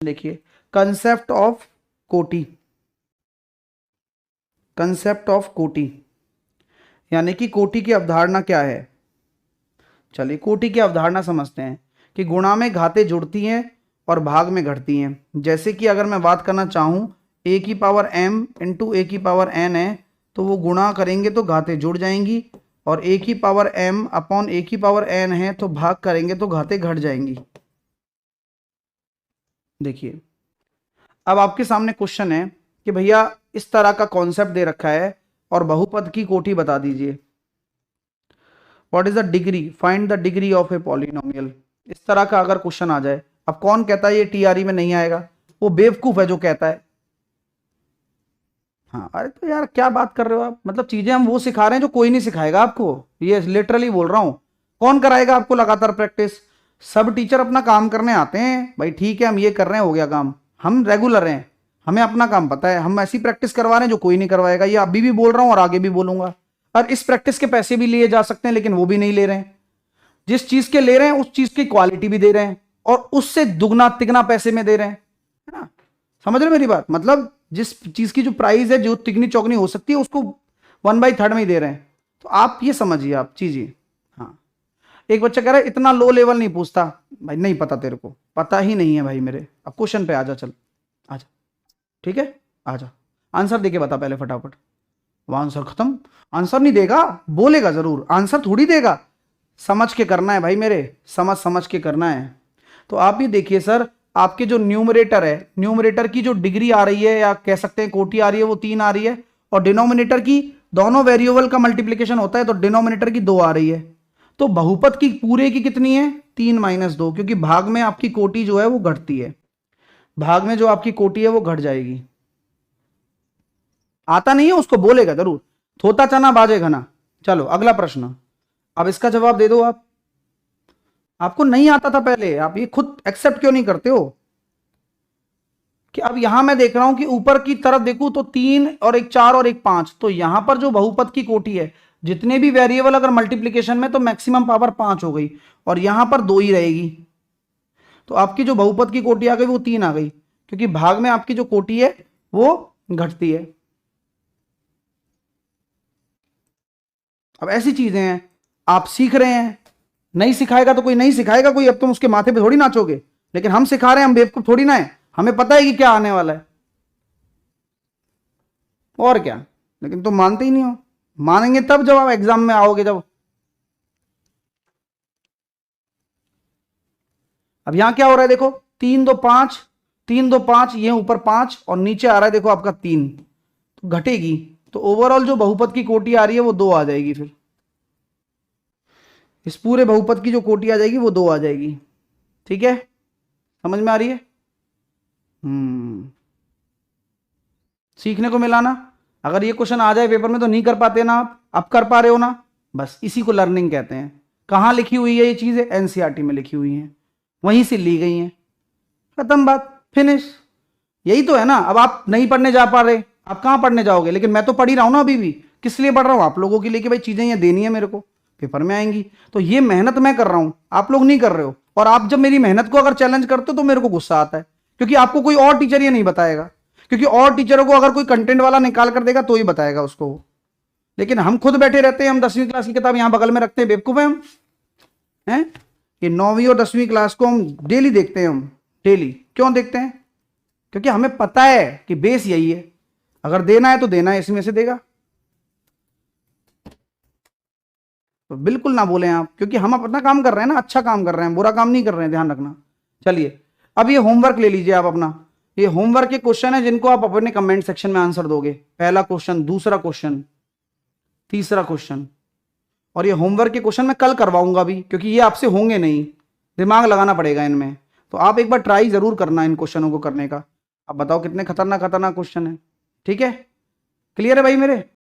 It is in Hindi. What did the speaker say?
देखिए, कंसेप्ट ऑफ कोटि, कंसेप्ट ऑफ कोटि यानी कि कोटि की अवधारणा क्या है। चलिए कोटि की अवधारणा समझते हैं कि गुणा में घातें जुड़ती हैं और भाग में घटती हैं। जैसे कि अगर मैं बात करना चाहूँ a की पावर m इंटू ए की पावर n है, तो वो गुणा करेंगे तो घातें जुड़ जाएंगी, और a की पावर m अपॉन a की पावर n है तो भाग करेंगे तो घातें घट जाएंगी। देखिए, अब आपके सामने क्वेश्चन है कि भैया इस तरह का कॉन्सेप्ट दे रखा है और बहुपद की कोटि बता दीजिए। What is the degree, find the degree of a polynomial. इस तरह का अगर क्वेश्चन आ जाए, अब कौन कहता है ये टीआरई में नहीं आएगा? वो बेवकूफ है जो कहता है। हाँ, अरे तो यार क्या बात कर रहे हो आप, मतलब चीजें हम वो सिखा रहे हैं जो कोई नहीं सिखाएगा आपको, ये लिटरली बोल रहा हूं। कौन कराएगा आपको लगातार प्रैक्टिस? सब टीचर अपना काम करने आते हैं, भाई ठीक है हम ये कर रहे हैं, हो गया काम, हम रेगुलर हैं, हमें अपना काम पता है, हम ऐसी प्रैक्टिस करवा रहे हैं जो कोई नहीं करवाएगा। ये अभी भी बोल रहा हूं और आगे भी बोलूंगा। और इस प्रैक्टिस के पैसे भी लिए जा सकते हैं, लेकिन वो भी नहीं ले रहे हैं। जिस चीज के ले रहे हैं उस चीज की क्वालिटी भी दे रहे हैं, और उससे दुगना तिगना पैसे में दे रहे हैं, है ना? समझ रहे मेरी बात? मतलब जिस चीज की जो प्राइस है, जो तिगनी चौगनी हो सकती है, उसको 1/3 में ही दे रहे हैं। तो आप ये समझिए, आप चीजिए। हाँ, एक बच्चा कह रहा है इतना लो लेवल नहीं पूछता। भाई नहीं पता, तेरे को पता ही नहीं है भाई मेरे। अब क्वेश्चन पे आ जा, चल आ जा, ठीक है, आ जा। आंसर देके बता पहले फटाफट। वो आंसर खत्म? आंसर नहीं देगा, बोलेगा जरूर, आंसर थोड़ी देगा। समझ के करना है भाई मेरे, समझ समझ के करना है। तो आप ये देखिए सर, आपके जो न्यूमरेटर है, न्यूमरेटर की जो डिग्री आ रही है, या कह सकते हैं कोटि आ रही है, वो 3 आ रही है, और डिनोमिनेटर की, दोनों वेरिएबल का मल्टीप्लीकेशन होता है तो डिनोमिनेटर की 2 आ रही है। तो बहुपद की पूरे की कितनी है? 3 - 2, क्योंकि भाग में आपकी कोटि जो है वो घटती है, भाग में जो आपकी कोटि है वो घट जाएगी। आता नहीं है उसको बोलेगा जरूर, थोता चना बाजे घना। चलो अगला प्रश्न, अब इसका जवाब दे दो आप। आपको नहीं आता था पहले, आप ये खुद एक्सेप्ट क्यों नहीं करते हो? कि अब यहां मैं देख रहा हूं कि ऊपर की तरफ देखूं तो 3 और एक 4 और एक 5, तो यहां पर जो बहुपद की कोटि है, जितने भी वेरिएबल अगर मल्टीप्लीकेशन में, तो मैक्सिमम पावर 5 हो गई, और यहां पर 2 ही रहेगी। तो आपकी जो बहुपद की कोटि आ गई वो 3 आ गई, क्योंकि भाग में आपकी जो कोटि है वो घटती है। अब ऐसी चीजें हैं, आप सीख रहे हैं, नहीं सिखाएगा तो कोई नहीं सिखाएगा कोई, अब तुम उसके माथे पे थोड़ी नाचोगे। लेकिन हम सिखा रहे हैं, हम बेवकूफ थोड़ी ना है, हमें पता है कि क्या आने वाला है, और क्या। लेकिन तुम मानते ही नहीं हो। मानेंगे तब जब आप एग्जाम में आओगे, जब। अब यहां क्या हो रहा है देखो, 3 2 5, 3 2 5, ये ऊपर 5 और नीचे आ रहा है देखो आपका 3, तो घटेगी। तो ओवरऑल जो बहुपद की कोटि आ रही है वो 2 आ जाएगी, फिर इस पूरे बहुपद की जो कोटि आ जाएगी वो 2 आ जाएगी। ठीक है, समझ में आ रही है? सीखने को मिला ना। अगर ये क्वेश्चन आ जाए पेपर में तो नहीं कर पाते ना आप, अब कर पा रहे हो ना, बस इसी को लर्निंग कहते हैं। कहाँ लिखी हुई है ये चीजें? एनसीईआरटी में लिखी हुई हैं, वहीं से ली गई हैं, खत्म बात, फिनिश। यही तो है ना। अब आप नहीं पढ़ने जा पा रहे, आप कहाँ पढ़ने जाओगे? लेकिन मैं तो पढ़ ही रहा हूं ना अभी भी। किस लिए पढ़ रहा हूं? आप लोगों के लिए, कि भाई चीजें ये देनी है मेरे को, पेपर में आएंगी। तो ये मेहनत मैं कर रहा हूं, आप लोग नहीं कर रहे हो। और आप जब मेरी मेहनत को अगर चैलेंज करते हो तो मेरे को गुस्सा आता है, क्योंकि आपको कोई और टीचर ये नहीं बताएगा। क्योंकि और टीचरों को अगर कोई कंटेंट वाला निकाल कर देगा तो ही बताएगा उसको। लेकिन हम खुद बैठे रहते हैं, हम 10वीं क्लास की किताब यहां बगल में रखते हैं, बेवकूफ है हम हैं। ये 9वीं और 10वीं क्लास को हम डेली देखते हैं, हम डेली क्यों देखते हैं? क्योंकि हमें पता है कि बेस यही है, अगर देना है तो देना है, इसमें से देगा। तो बिल्कुल ना बोलें आप, क्योंकि हम अपना काम कर रहे हैं ना, अच्छा काम कर रहे हैं, बुरा काम नहीं कर रहे हैं, ध्यान रखना। चलिए, अब ये होमवर्क ले लीजिए आप अपना। ये होमवर्क के क्वेश्चन है जिनको आप अपने कमेंट सेक्शन में आंसर दोगे। पहला क्वेश्चन, दूसरा क्वेश्चन, तीसरा क्वेश्चन। और ये होमवर्क के क्वेश्चन मैं कल करवाऊंगा भी, क्योंकि ये आपसे होंगे नहीं, दिमाग लगाना पड़ेगा इनमें। तो आप एक बार ट्राई जरूर करना इन क्वेश्चनों को करने का। अब बताओ कितने खतरनाक खतरनाक क्वेश्चन है। ठीक है, क्लियर है भाई मेरे?